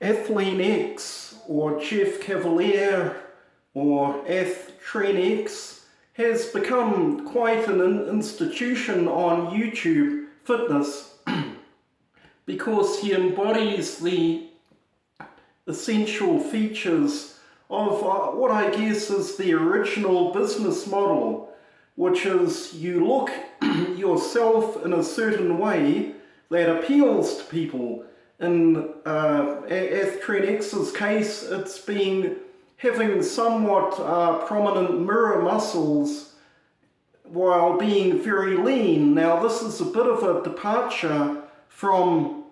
Athlean X or Jeff Cavalier or Athlean X has become quite an institution on YouTube fitness because he embodies the essential features of what I guess is the original business model, which is you look yourself in a certain way that appeals to people. In Athlean X's case, it's having somewhat prominent mirror muscles while being very lean. Now, this is a bit of a departure from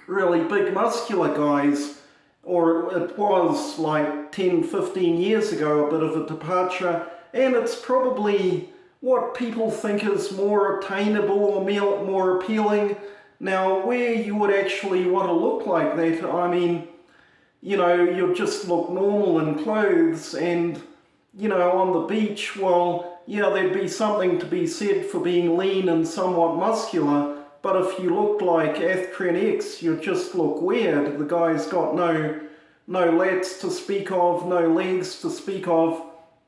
really big muscular guys, or it was like 10, 15 years ago, a bit of a departure, and it's probably what people think is more attainable or more appealing. Now, where you would actually want to look like that, I mean, you'd just look normal in clothes and, on the beach, well, yeah, there'd be something to be said for being lean and somewhat muscular, but if you looked like Athlean X, you'd just look weird. The guy's got no lats to speak of, no legs to speak of,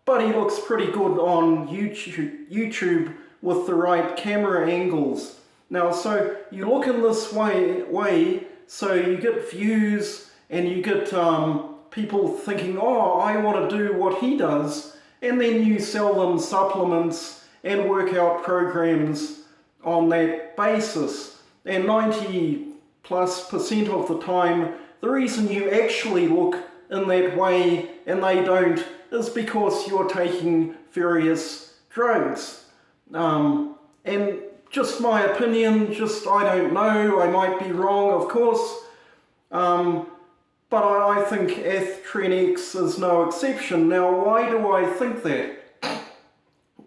but he looks pretty good on YouTube with the right camera angles. Now, so you look in this way, so you get views and you get people thinking, oh, I want to do what he does, and then you sell them supplements and workout programs on that basis. And 90+% of the time, the reason you actually look in that way and they don't is because you're taking various drugs. And just my opinion, I don't know, I might be wrong, of course, but I think Athlean X is no exception. Now, why do I think that?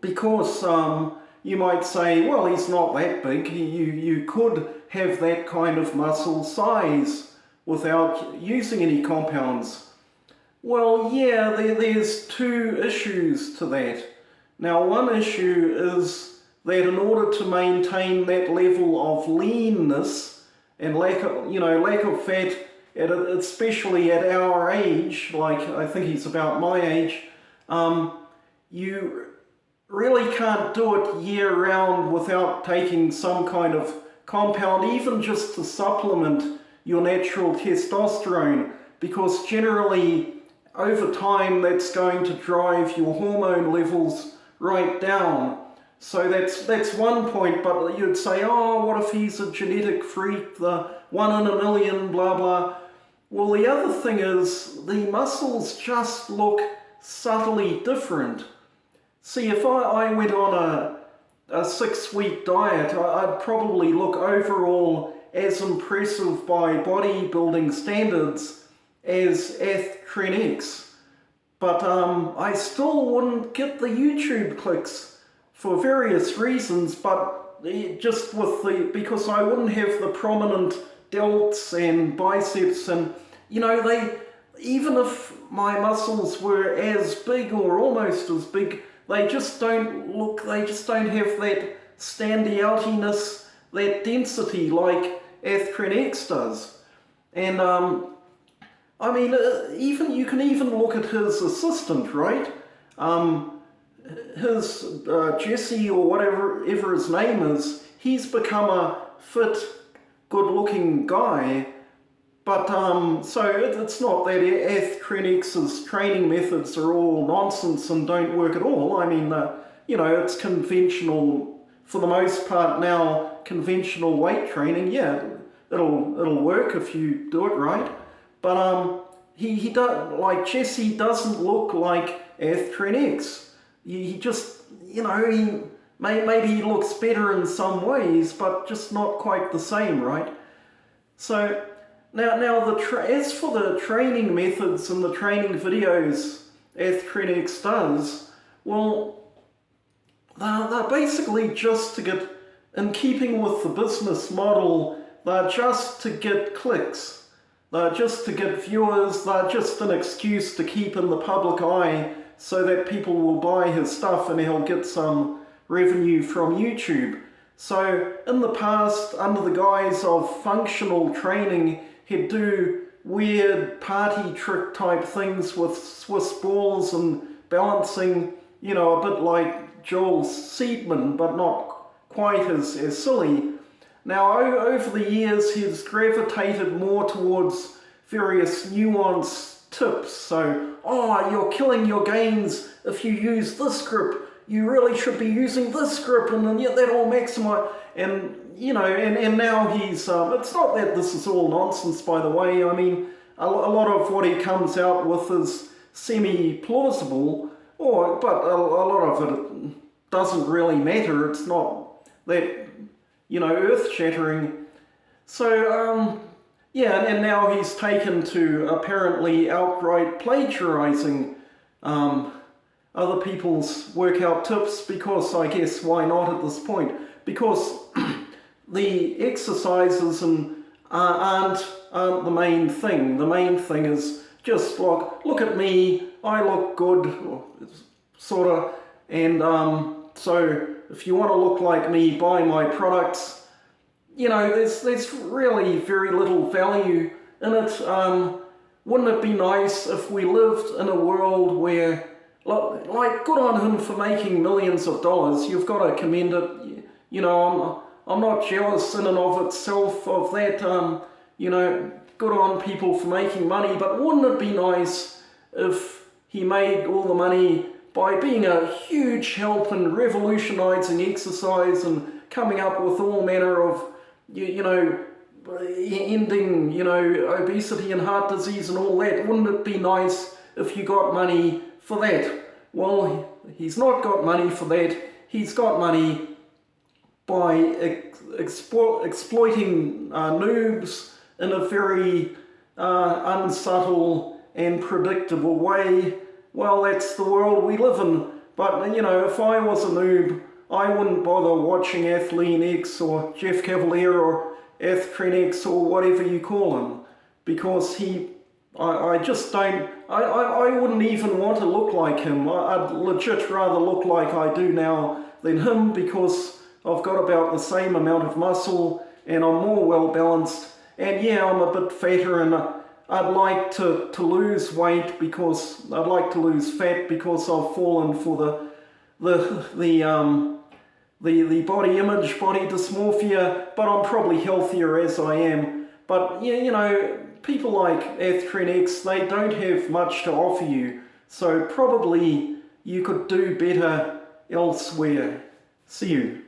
Because you might say, well, he's not that big. You could have that kind of muscle size without using any compounds. Well, yeah, there's two issues to that. Now, one issue is that in order to maintain that level of leanness and lack of fat, especially at our age, like I think he's about my age, you really can't do it year-round without taking some kind of compound, even just to supplement your natural testosterone, because generally over time that's going to drive your hormone levels right down. So that's one point, but you'd say, oh, what if he's a genetic freak, the 1 in a million, blah, blah. Well, the other thing is the muscles just look subtly different. See, if I went on a 6-week diet, I'd probably look overall as impressive by bodybuilding standards as Athlean X. But I still wouldn't get the YouTube clicks for various reasons, but just because I wouldn't have the prominent delts and biceps, and even if my muscles were as big or almost as big, they just don't have that standy-outiness, that density like Athlean X does. And I mean, you can even look at his assistant, right? His Jesse or whatever his name is, he's become a fit, good-looking guy. But so it's not that Athlean X's training methods are all nonsense and don't work at all. I mean, it's conventional for the most part now. Conventional weight training, yeah, it'll work if you do it right. But he does, like Jesse doesn't look like Athlean X. He just maybe he looks better in some ways, but just not quite the same, right? So. Now as for the training methods and the training videos Athlean X does, well, they're basically just to get, in keeping with the business model, they're just to get clicks. They're just to get viewers. They're just an excuse to keep in the public eye so that people will buy his stuff and he'll get some revenue from YouTube. So in the past, under the guise of functional training, he'd do weird party trick type things with Swiss balls and balancing, you know, a bit like Joel Seedman, but not quite as silly. Now, over the years, he's gravitated more towards various nuanced tips. So, oh, you're killing your gains if you use this grip. You really should be using this grip, and then that'll maximize. And, you know, and now he's, it's not that this is all nonsense, by the way. I mean, a lot of what he comes out with is semi-plausible, but a lot of it doesn't really matter. It's not that, you know, earth-shattering. So, yeah, and now he's taken to apparently outright plagiarizing other people's workout tips, because I guess why not at this point? Because the exercises aren't the main thing. The main thing is just look at me, I look good, sort of, and so if you want to look like me, buy my products. You know, there's really very little value in it. Wouldn't it be nice if we lived in a world where, like, good on him for making millions of dollars. You've got to commend it. You know, I'm not jealous in and of itself of that. You know, good on people for making money, but wouldn't it be nice if he made all the money by being a huge help in revolutionizing exercise and coming up with all manner of, you know, ending, you know, obesity and heart disease and all that? Wouldn't it be nice if you got money for that? Well, he's not got money for that. He's got money by exploiting noobs in a very unsubtle and predictable way. Well, that's the world we live in. But, you know, if I was a noob, I wouldn't bother watching Athlean X or Jeff Cavalier or Athlean X or whatever you call him, because I just don't, I wouldn't even want to look like him. I'd legit rather look like I do now than him, because I've got about the same amount of muscle and I'm more well balanced. And yeah, I'm a bit fatter, and I'd like to lose weight, because I'd like to lose fat, because I've fallen for the body image, body dysmorphia, but I'm probably healthier as I am. But yeah, you know, people like Athlean X, they don't have much to offer you, so probably you could do better elsewhere. See you.